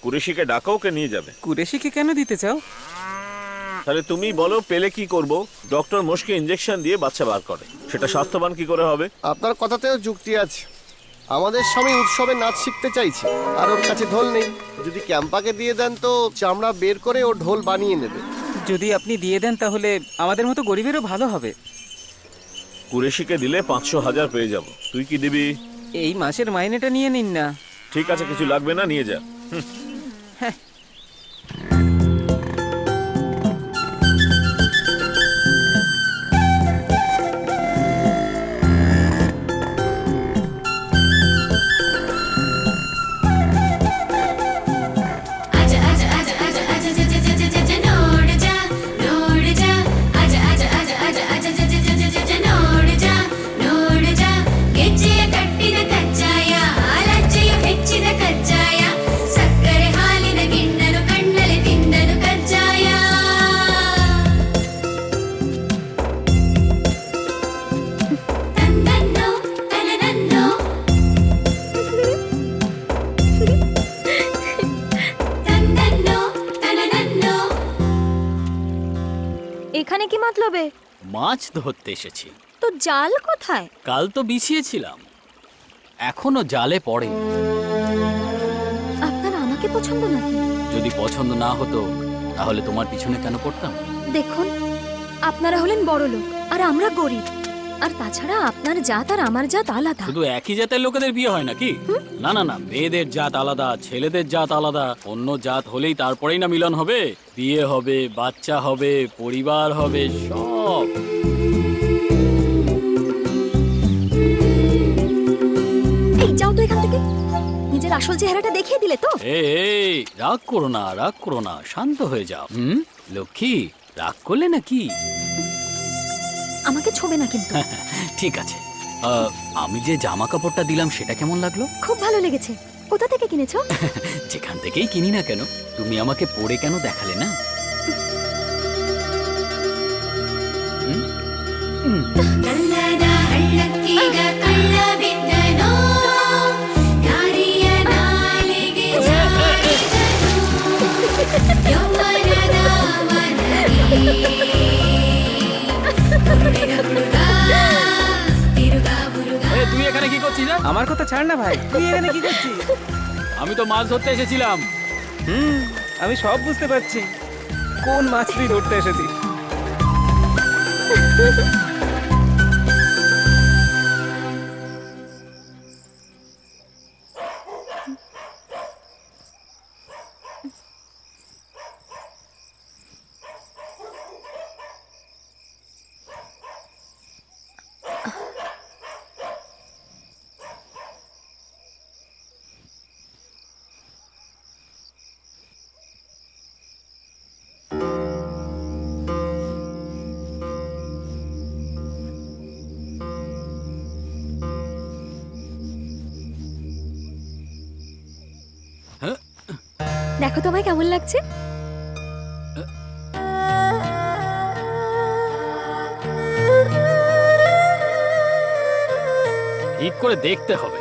কুরেশিকে ডাকো, ওকে নিয়ে যাবে। কুরেশিকে কেন দিতে চাও? তাহলে তুমি বলো পেলে কি করব? ডক্টর মোশকে ইনজেকশন দিয়ে বাচ্চা বার করে, সেটা স্বাস্থ্যবান কি করে হবে? আপনার কথাতেও যুক্তি আছে। আমাদের স্বামী উৎসবে নাচ শিখতে চাইছে, আর ওর কাছে ঢোল নেই। যদি ক্যাম্পাকে দিয়ে দেন তো চামড়া বের করে ও ঢোল বানিয়ে নেবে। যদি আপনি দিয়ে দেন তাহলে আমাদের মতো গরিবেরও ভালো হবে। কুরেশিকে দিলে 500,000 পেয়ে যাব। তুই কি দিবি? এই মাসের মাইনেটা নিয়ে নিন না। ঠিক আছে, কিছু লাগবে না, নিয়ে যা। এখানে কি মতলবে? মাছ ধরতে এসেছি। তো জাল কোথায়? কাল তো বিছিয়েছিলাম, এখনো জালে পড়েনি। আপনার আমাকে পছন্দ নাকি? যদি পছন্দ না হতো তাহলে তোমার পিছনে কেন পড়তাম? দেখুন, আপনারা হলেন বড় লোক আর আমরা গরিব। আর তাছাড়া আপনার জাত আর আমার জাত আলাদা। শুধু একই জাতের লোকেদের বিয়ে হয় নাকি? না না না, মেয়েদের জাত আলাদা, ছেলেদের জাত আলাদা। অন্য জাত হলেই তারপরেই না মিলন হবে, বিয়ে হবে, বাচ্চা হবে, পরিবার হবে, সব। এই যাও তো এখান থেকে, নিজের আসল চেহারাটা দেখিয়ে দিলে তো। এই রাগ করো না, রাগ করো না, শান্ত হয়ে যাও। লক্ষ্মী, রাগ করলে নাকি? আমাকে ছোবে না কিন্তু। ঠিক আছে, আমি যে জামা কাপড়টা দিলাম সেটা কেমন লাগলো? খুব ভালো লেগেছে। কোথা থেকে কিনেছো? যেখান থেকেই কিনি না কেন, তুমি আমাকে পরে কেন দেখালে না? তুই এখানে কি করছিস? আমার কথা ছাড় না ভাই, তুই এখানে কি করছিস? আমি তো মাছ ধরতে এসেছিলাম। আমি সব বুঝতে পারছি কোন মাছ তুই ধরতে এসেছিস। দেখো তোমায় কেমন লাগছে। ঠিক করে দেখতে হবে।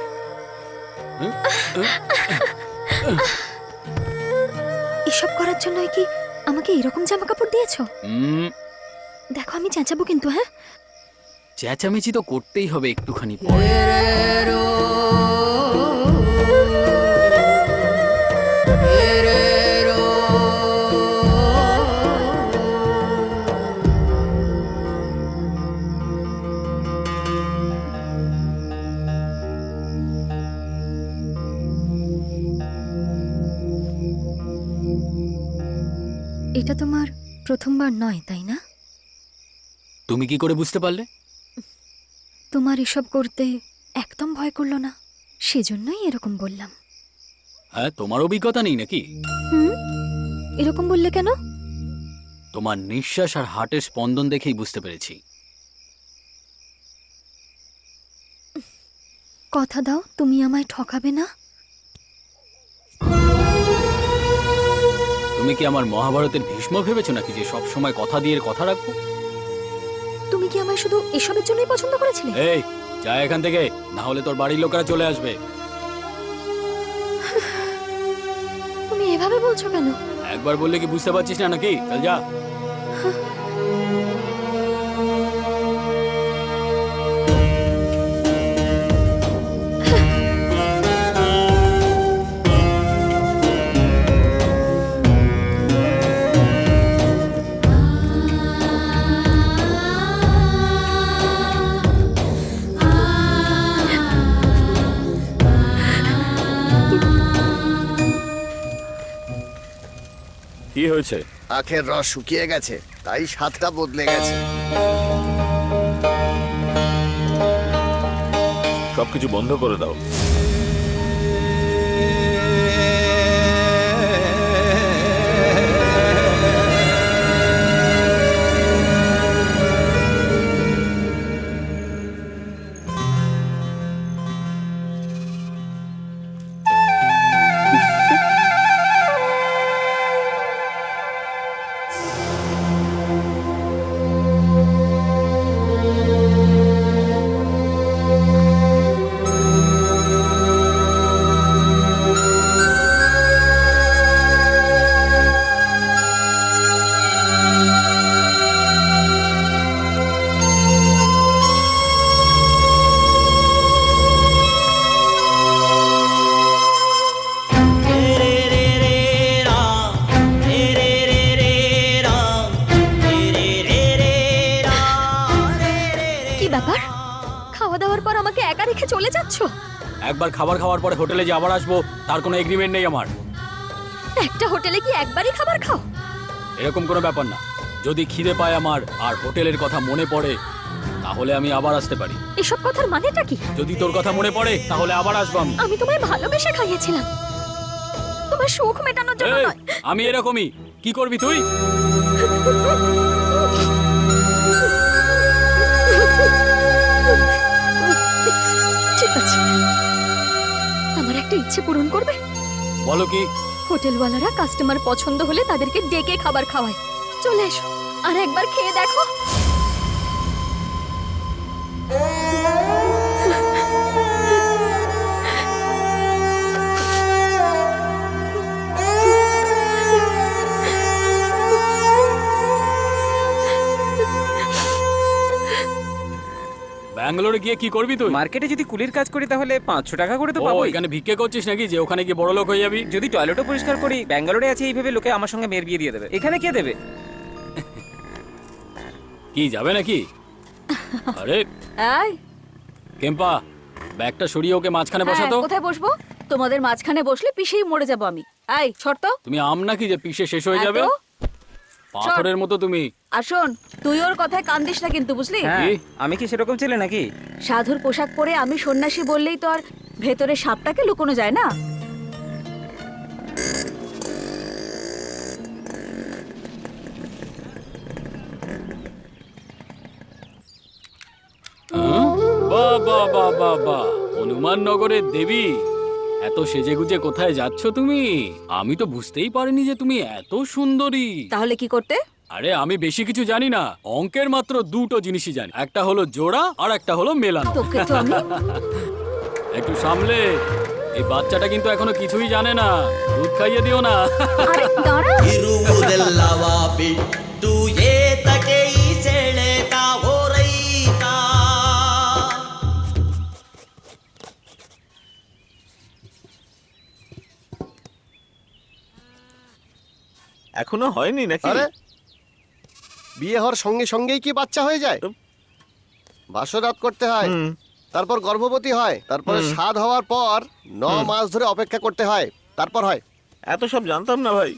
এসব করার জন্যই কি আমাকে এরকম জামা কাপড় দিয়েছো? দেখো আমি চেঁচাবো কিন্তু। হ্যাঁ, চেঁচামেচি তো করতেই হবে একটুখানি পরে। এটা তোমার প্রথমবার নয়, তাই না? তুমি কি করে বুঝতে পারলে? তোমার এসব করতে একদম ভয় করলো না, সেজন্যই এরকম বললাম। হ্যাঁ, তোমার অভিজ্ঞতা নেই নাকি? এরকম বললে কেন? তোমার নিঃশ্বাস আর হার্টের স্পন্দন দেখেই বুঝতে পেরেছি। কথা দাও তুমি আমায় ঠকাবে না। তুমি কি আমার মহাভারতের ভীষ্ম ভেবেছো নাকি যে সব সময় কথা দিয়ে কথা রাখবো? তুমি কি আমায় শুধু এসবের জন্যই পছন্দ করেছিলে? এই যা এখান থেকে, না হলে তোর বাড়ির লোকেরা চলে আসবে। তুমি এভাবে বলছো কেন? একবার বললে কি বুঝতে পারছিস না নাকি? চল যা। কি হয়েছে? আখের রস শুকিয়ে গেছে, তাই স্বাদটা বদলে গেছে। সবকিছু বন্ধ করে দাও। কি ব্যাপার? খাওয়া দাওয়ার পর আমাকে একা রেখে চলে যাচ্ছো? একবার খাবার খাওয়ার পরে হোটেলে যে আবার আসবো তার কোনো এগ্রিমেন্ট নেই আমার। একটা হোটেলে কি একবারই খাবার খাও? এরকম কোনো ব্যাপার না। যদি খিদে পায় আমার আর হোটেলের কথা মনে পড়ে তাহলে আমি আবার আসতে পারি। এসব কথার মানেটা কি? যদি তোর কথা মনে পড়ে তাহলে আবার আসবো আমি। আমি তোমায় ভালোবেসে খাইয়েছিলাম, তোমার সুখ মেটানোর জন্য এই, নয়। আমি এরকমই। কি করবি তুই? ঠিক আছে, আমার একটা ইচ্ছে পূরণ করবে? বলো কি? হোটেলওয়ালারা কাস্টমার পছন্দ হলে তাদেরকে ডেকে খাবার খাওয়ায়। চলে এসো আর একবার খেয়ে দেখো। ব্যাঙ্গালোরে গিয়ে কি করবি তুই? মার্কেটে যদি কুলির কাজ করি তাহলে 500 টাকা করে তো ও, পাবো। এখানে ভিক্ষে করছিস নাকি যে ওখানে গিয়ে বড় লোক হয়ে যাবি? যদি টয়লেটও পরিষ্কার করি, ব্যাঙ্গালোরে আছে এইভাবে লোকে আমার সঙ্গে মেয়ের বিয়ে দিয়ে দেবে। এখানে কে দেবে? কি যাবে নাকি? আরে এই, কেম্পা, ব্যাগটা সরিয়ে ওকে মাঝখানে হ্যাঁ, বসাতো। কোথায় বসবো? তোমাদের মাঝখানে বসলে পিষেই মরে যাবো আমি। এই, শর্ত। তুমি আম নাকি যে পিষে শেষ হয়ে যাবে? পাথরের মতো তুমি। আর শোন, তুই ওর কথায় কান দিস না কিন্তু, বুঝলি? হ্যাঁ, কি? আমি কি সেরকম ছেলে নাকি? সাধুর পোশাক পরে আমি সন্ন্যাসী বললেই তো আর ভেতরে সাপটাকে লুকোনো যায় না। বাহ বাহ বাহ বাহ বাহ, হনুমান নগরের দেবী, এত সেজেগুজে কোথায় যাচ্ছ তুমি? আমি তো বুঝতেই পারিনি যে তুমি এত সুন্দরী। তাহলে কি করতে? আরে আমি বেশি কিছু জানি না, অঙ্কের মাত্র দুটো জিনিসই জানি, একটা হলো জোড়া আর একটা হলো মেলানো। তোকে তো আমি একটু সামলে, এই বাচ্চাটা কিন্তু এখনো কিছুই জানে না, দুধ খাইয়ে দিও না। আরে দাঁড়া। ಇರುವುದೆಲ್ಲವ ಬಿಟ್ಟು ಏತಕ್ಕೆ ಈ ಸೆಳೆತ ಓ ರೈತ এখনো হয়নি নাকি? আরে বিয়ে হওয়ার সঙ্গে সঙ্গেই কি বাচ্চা হয়ে যায়? বাসরাত করতে হয়, হুম। তারপর গর্ভবতী হয়, তারপরে স্বাদ হওয়ার পর 9 মাস ধরে অপেক্ষা করতে হয়, তারপর হয়। এত সব জানতাম না ভাই।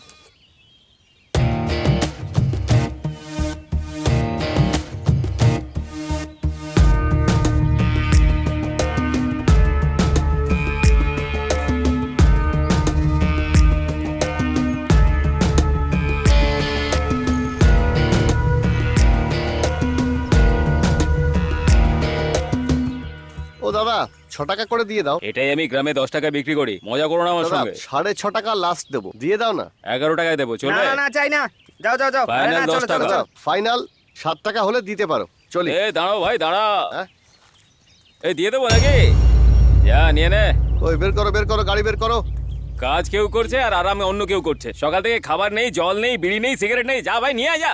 ও দাদা, 6 টাকা করে দিয়ে দাও। এটাই আমি গ্রামে 10 টাকায় বিক্রি করি, মজা করো না আমার দাদা, সঙ্গে। 6.5 টাকা লাস্ট দেবো, দিয়ে দাও না। 11 টাকায় দেবো, চলবে? না চাই না, যাও যাও যাও। Final আরে না, 10 চলো, টাকা। চলো, চলো। ফাইনাল 7 টাকা হলে দিতে পারো, চলি। এ দাঁড়াও ভাই, দাঁড়া। হ্যাঁ? এই দিয়ে দেবো নাকি? যা নিয়ে নে। ওই বের করো, বের করো, গাড়ি বের করো। কাজ কেউ করছে আর আরামে অন্য কেউ করছে। সকাল থেকে খাবার নেই, জল নেই, বিড়ি নেই, সিগারেট নেই। যা ভাই নিয়ে আয় যা।